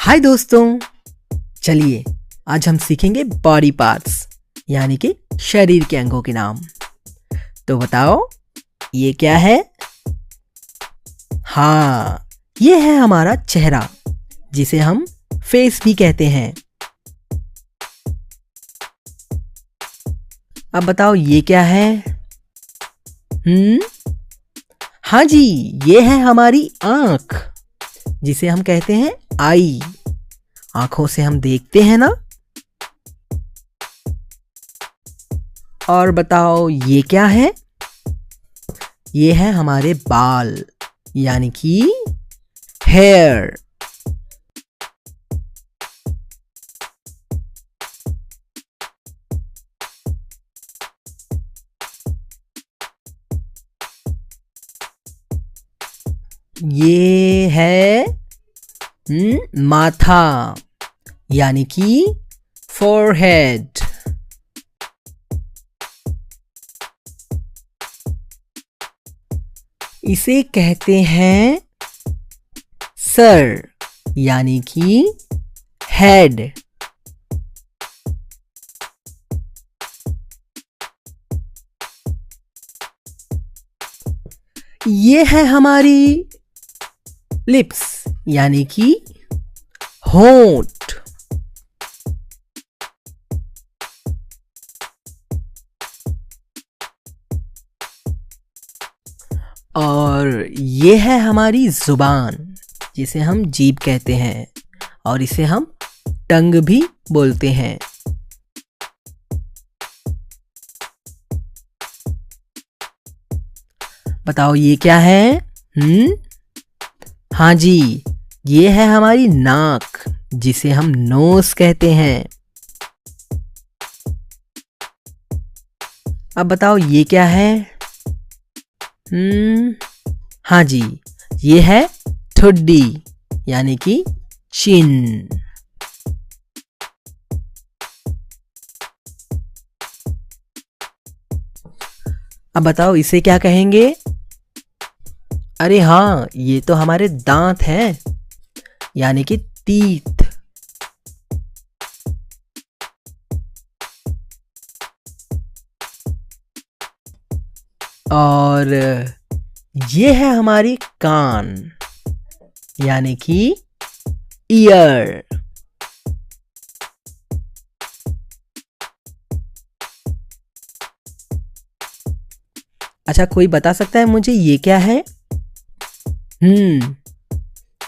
हाय दोस्तों, चलिए आज हम सीखेंगे बॉडी पार्ट्स यानी कि शरीर के अंगों के नाम। तो बताओ ये क्या है? हाँ, ये है हमारा चेहरा जिसे हम फेस भी कहते हैं। अब बताओ ये क्या है? हाँ जी, ये है हमारी आँख जिसे हम कहते हैं आई। आंखों से हम देखते हैं ना। और बताओ ये क्या है? ये है हमारे बाल यानी कि हेयर। ये है माथा यानी कि फोरहेड। इसे कहते हैं सर यानी कि हेड। ये है हमारी लिप्स यानी कि होंठ। और ये है हमारी जुबान जिसे हम जीभ कहते हैं और इसे हम टंग भी बोलते हैं। बताओ ये क्या है? हाँ जी, ये है हमारी नाक जिसे हम नोज कहते हैं। अब बताओ ये क्या है? हाँ जी, ये है ठुड्डी यानी कि चिन। अब बताओ इसे क्या कहेंगे? अरे हाँ, ये तो हमारे दांत हैं यानी कि टीथ। और ये है हमारी कान यानी कि ईयर। अच्छा, कोई बता सकता है मुझे ये क्या है?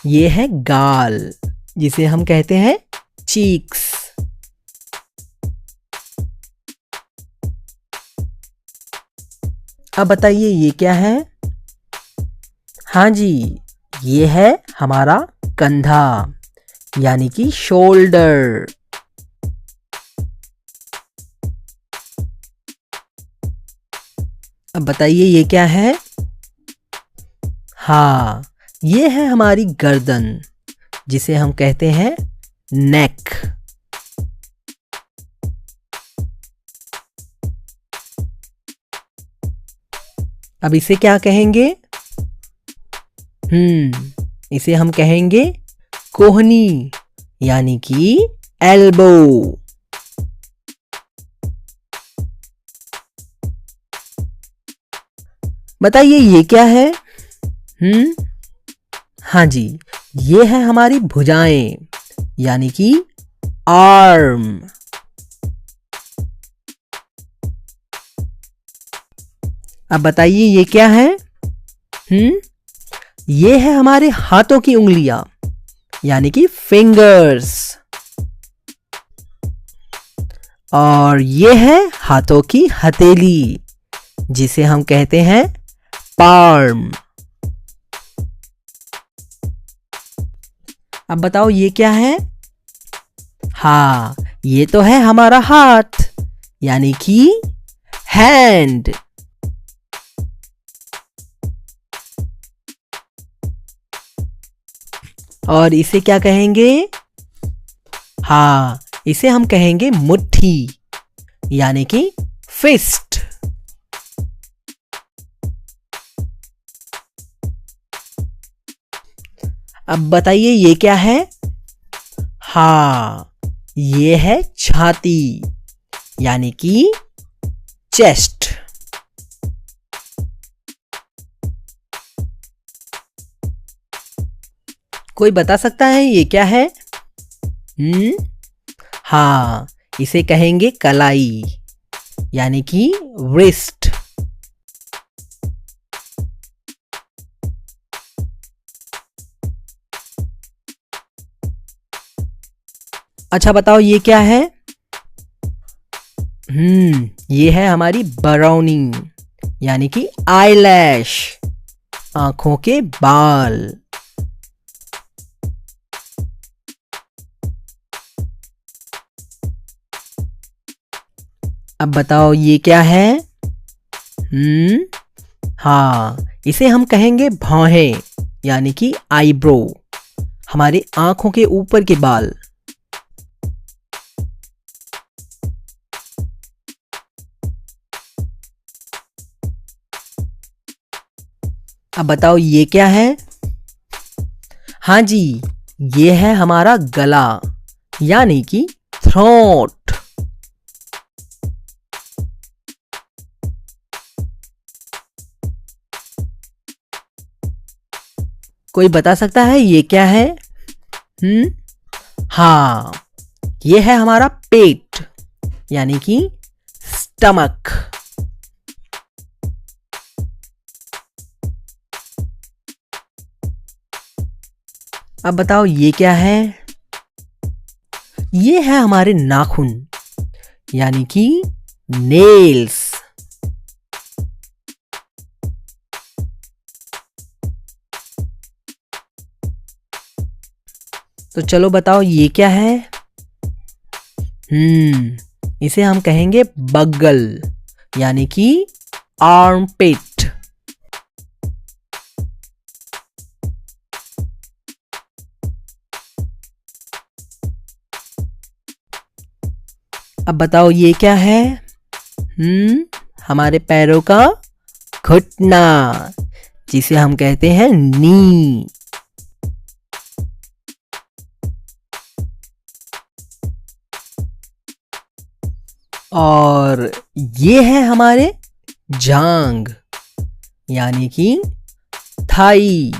ये है गाल जिसे हम कहते हैं चीक्स। अब बताइए ये क्या है? हाँ जी, ये है हमारा कंधा यानी कि शोल्डर। अब बताइए ये क्या है? हाँ, ये है हमारी गर्दन जिसे हम कहते हैं नेक। अब इसे क्या कहेंगे? इसे हम कहेंगे कोहनी यानी कि एल्बो। बताइए ये क्या है? हाँ जी, ये है हमारी भुजाएं यानी कि आर्म। अब बताइए ये क्या है? ये है हमारे हाथों की उंगलियां यानी कि फिंगर्स। और ये है हाथों की हथेली जिसे हम कहते हैं पाल्म। अब बताओ ये क्या है? हाँ, ये तो है हमारा हाथ यानी कि हैंड। और इसे क्या कहेंगे? हाँ, इसे हम कहेंगे मुट्ठी यानी कि फिस्ट। अब बताइए ये क्या है? हाँ, ये है छाती यानी कि चेस्ट। कोई बता सकता है ये क्या है? हाँ, इसे कहेंगे कलाई यानी कि रिस्ट। अच्छा बताओ ये क्या है? ये है हमारी बरौनी यानी कि आईलैश, आंखों के बाल। अब बताओ ये क्या है? हाँ, इसे हम कहेंगे भौहें यानी कि आईब्रो, हमारे आंखों के ऊपर के बाल। अब बताओ ये क्या है? हाँ जी, ये है हमारा गला यानी कि थ्रोट। कोई बता सकता है ये क्या है? हाँ, ये है हमारा पेट यानी कि स्टमक। अब बताओ ये क्या है? ये है हमारे नाखून यानी कि नेल्स। तो चलो बताओ ये क्या है? इसे हम कहेंगे बगल यानी कि आर्मपिट। अब बताओ ये क्या है? हमारे पैरों का घुटना जिसे हम कहते हैं नी। और ये है हमारे जांग यानी कि थाई।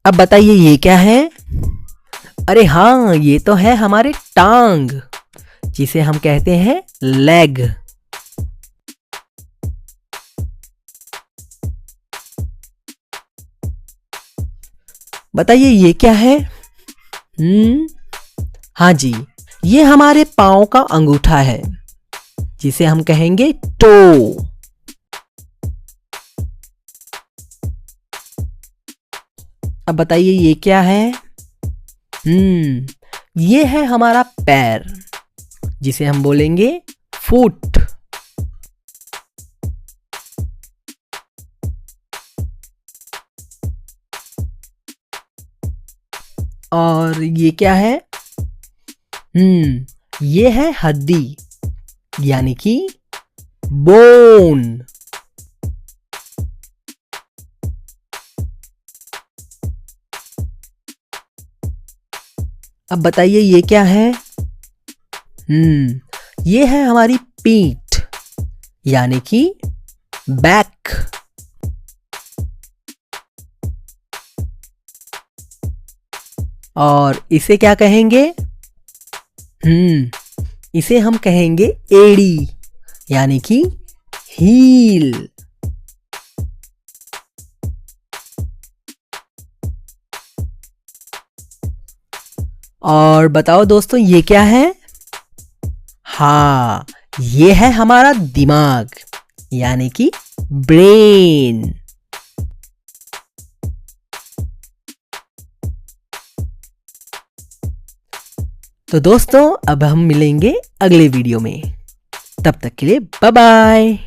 अब बताइए ये क्या है? अरे हाँ, ये तो है हमारे टांग जिसे हम कहते हैं लेग। बताइए ये क्या है? हाँ जी, ये हमारे पांव का अंगूठा है जिसे हम कहेंगे टो। अब बताइए ये क्या है? ये है हमारा पैर जिसे हम बोलेंगे फुट। और ये क्या है? ये है हड्डी यानी कि बोन। अब बताइए ये क्या है? ये है हमारी पीठ यानी कि बैक। और इसे क्या कहेंगे? इसे हम कहेंगे एड़ी यानी कि हील। और बताओ दोस्तों ये क्या है? हाँ, ये है हमारा दिमाग यानी कि ब्रेन। तो दोस्तों अब हम मिलेंगे अगले वीडियो में। तब तक के लिए बाय बाय।